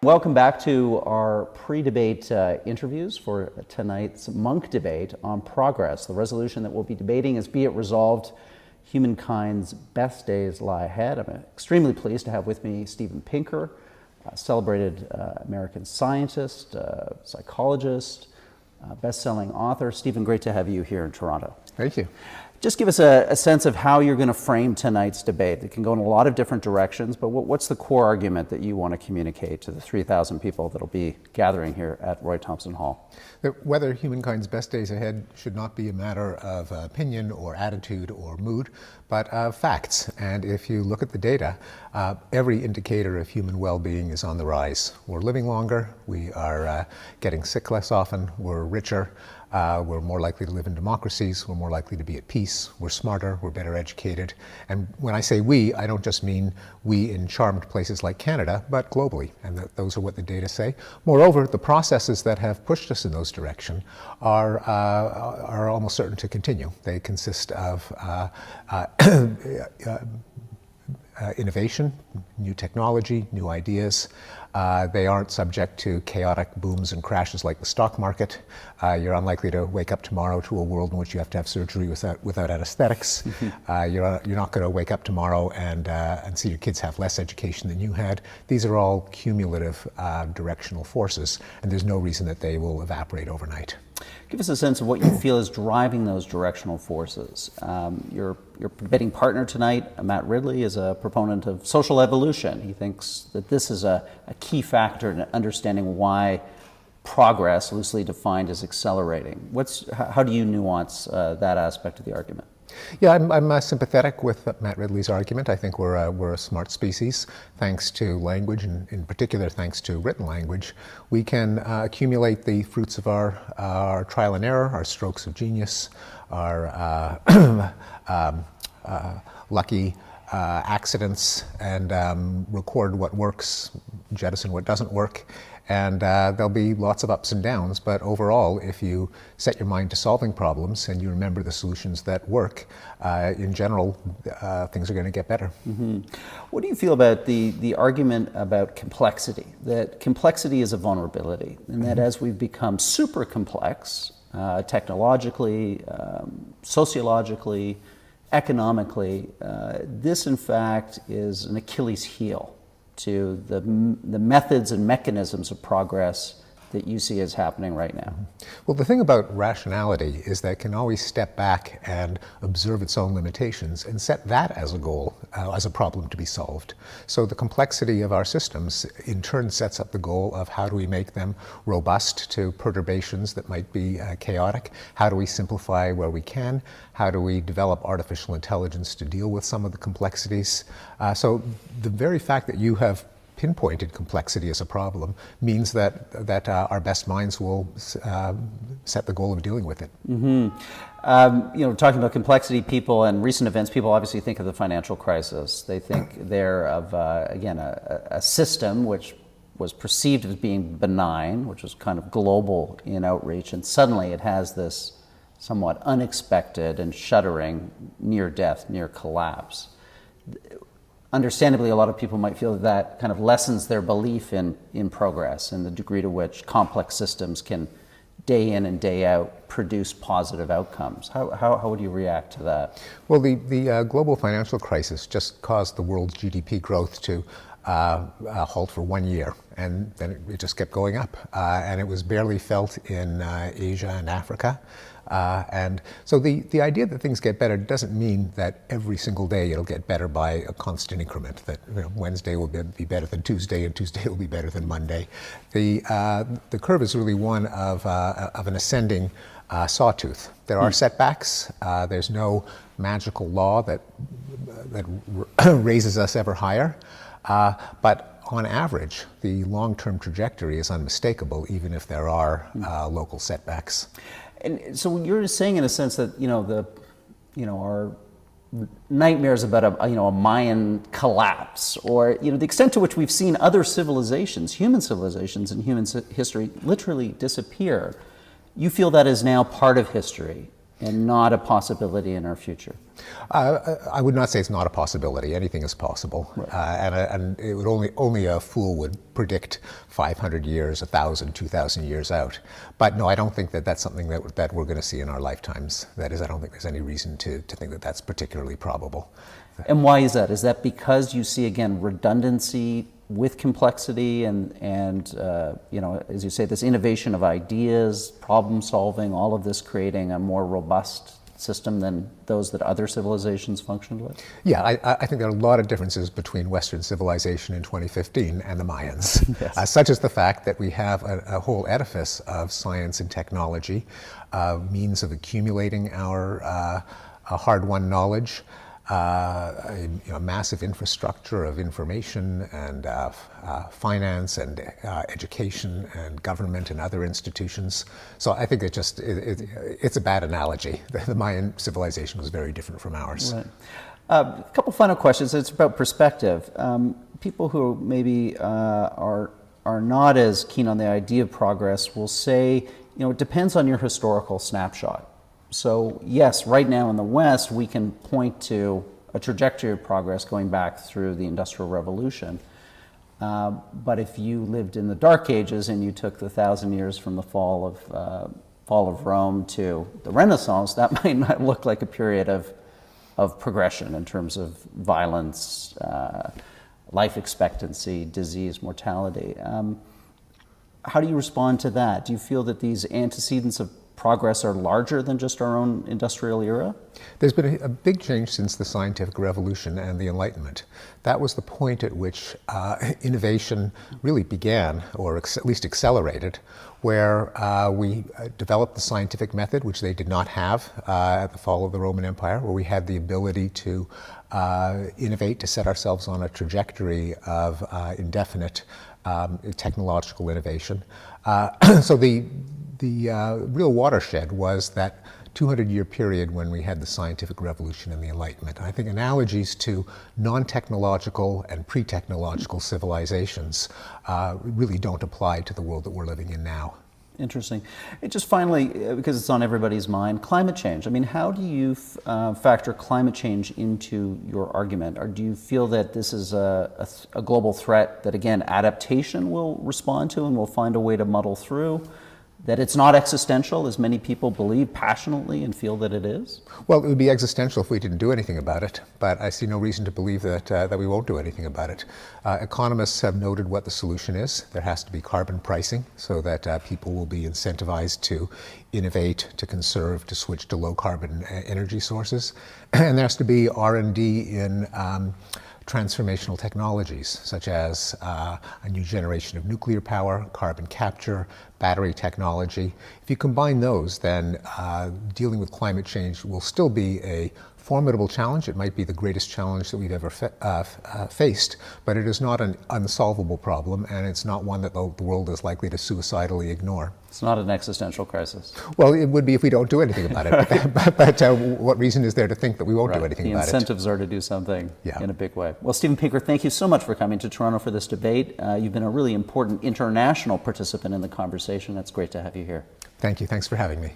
Welcome back to our pre-debate interviews for tonight's Munk Debate on progress. The resolution that we'll be debating is "Be it resolved, humankind's best days lie ahead." I'm extremely pleased to have with me Steven Pinker, a celebrated American scientist, psychologist, best-selling author. Steven, great to have you here in Toronto. Thank you. Just give us a sense of how you're going to frame tonight's debate. It can go in a lot of different directions, but what's the core argument that you want to communicate to the 3,000 people that'll be gathering here at Roy Thomson Hall? That whether humankind's best days ahead should not be a matter of opinion or attitude or mood, but of facts. And if you look at the data, every indicator of human well-being is on the rise. We're living longer, we are getting sick less often, we're richer, we're more likely to live in democracies, we're more likely to be at peace, we're smarter, we're better educated. And when I say we, I don't just mean we in charmed places like Canada, but globally, and those are what the data say. Moreover, the processes that have pushed us in those directions are almost certain to continue. They consist of innovation, new technology, new ideas. They aren't subject to chaotic booms and crashes like the stock market. You're unlikely to wake up tomorrow to a world in which you have to have surgery without anesthetics. You're not going to wake up tomorrow and see your kids have less education than you had. These are all cumulative directional forces, and there's no reason that they will evaporate overnight. Give us a sense of what you feel is driving those directional forces. Your debating partner tonight, Matt Ridley, is a proponent of social evolution. He thinks that this is a key factor in understanding why progress, loosely defined, is accelerating. How do you nuance that aspect of the argument? Yeah, I'm sympathetic with Matt Ridley's argument. I think we're a smart species, thanks to language, and in particular thanks to written language. We can accumulate the fruits of our trial and error, our strokes of genius, our lucky accidents, and record what works, jettison what doesn't work. And there'll be lots of ups and downs, but overall, if you set your mind to solving problems and you remember the solutions that work, in general, things are going to get better. Mm-hmm. What do you feel about the argument about complexity? That complexity is a vulnerability, and that as we've become super complex, technologically, sociologically, economically, this in fact is an Achilles heel to the methods and mechanisms of progress that you see as happening right now? Well, the thing about rationality is that it can always step back and observe its own limitations and set that as a goal, as a problem to be solved. So the complexity of our systems in turn sets up the goal of how do we make them robust to perturbations that might be chaotic? How do we simplify where we can? How do we develop artificial intelligence to deal with some of the complexities? So the very fact that you have pinpointed complexity as a problem means that our best minds will set the goal of dealing with it. Mm-hmm. Talking about complexity, people and recent events, people obviously think of the financial crisis. They think they're of, a system which was perceived as being benign, which was kind of global in outreach, and suddenly it has this somewhat unexpected and shuddering near death, near collapse. Understandably, a lot of people might feel that kind of lessens their belief in progress and the degree to which complex systems can, day in and day out, produce positive outcomes. How would you react to that? Well, the global financial crisis just caused the world's GDP growth to halt for 1 year, and then it just kept going up. And it was barely felt in Asia and Africa. And so the idea that things get better doesn't mean that every single day it'll get better by a constant increment, that Wednesday will be better than Tuesday and Tuesday will be better than Monday. The curve is really one of an ascending sawtooth. There are setbacks. There's no magical law that raises us ever higher. But on average, the long-term trajectory is unmistakable, even if there are local setbacks. And so you're saying, in a sense, that our nightmares about a Mayan collapse, or the extent to which we've seen other civilizations, human civilizations in human history, literally disappear. You feel that is now part of history and not a possibility in our future? I would not say it's not a possibility. Anything is possible. Right. And it would only a fool would predict 500 years, 1,000, 2,000 years out. But no, I don't think that that's something that we're going to see in our lifetimes. That is, I don't think there's any reason to think that that's particularly probable. And why is that? Is that because you see, again, redundancy with complexity and as you say, this innovation of ideas, problem solving, all of this creating a more robust system than those that other civilizations functioned with? Yeah, I think there are a lot of differences between Western civilization in 2015 and the Mayans, Yes. Such as the fact that we have a whole edifice of science and technology, means of accumulating our hard-won knowledge, a massive infrastructure of information and finance and education and government and other institutions. So I think it's a bad analogy. The Mayan civilization was very different from ours. Right. A couple final questions. It's about perspective. People who maybe are not as keen on the idea of progress will say, it depends on your historical snapshot. So yes, right now in the West, we can point to a trajectory of progress going back through the Industrial Revolution. But if you lived in the Dark Ages and you took the 1,000 years from the fall of Rome to the Renaissance, that might not look like a period of progression in terms of violence, life expectancy, disease, mortality. How do you respond to that? Do you feel that these antecedents of progress are larger than just our own industrial era? There's been a big change since the scientific revolution and the Enlightenment. That was the point at which innovation really began, or at least accelerated, where we developed the scientific method, which they did not have at the fall of the Roman Empire, where we had the ability to innovate, to set ourselves on a trajectory of indefinite technological innovation. So the real watershed was that 200-year period when we had the scientific revolution and the Enlightenment. And I think analogies to non-technological and pre-technological civilizations really don't apply to the world that we're living in now. Interesting. And just finally, because it's on everybody's mind, climate change. I mean, how do you factor climate change into your argument? Or do you feel that this is a global threat that, again, adaptation will respond to and will find a way to muddle through? That it's not existential, as many people believe passionately and feel that it is? Well, it would be existential if we didn't do anything about it, but I see no reason to believe that we won't do anything about it. Economists have noted what the solution is. There has to be carbon pricing so that people will be incentivized to innovate, to conserve, to switch to low carbon energy sources. And there has to be R&D in transformational technologies, such as a new generation of nuclear power, carbon capture, battery technology. If you combine those, then dealing with climate change will still be a formidable challenge. It might be the greatest challenge that we've ever faced, but it is not an unsolvable problem, and it's not one that the world is likely to suicidally ignore. It's not an existential crisis. Well, it would be if we don't do anything about it, but what reason is there to think that we won't do anything about it? The incentives are to do something Yeah. in a big way. Well, Stephen Pinker, thank you so much for coming to Toronto for this debate. You've been a really important international participant in the conversation. It's great to have you here. Thank you. Thanks for having me.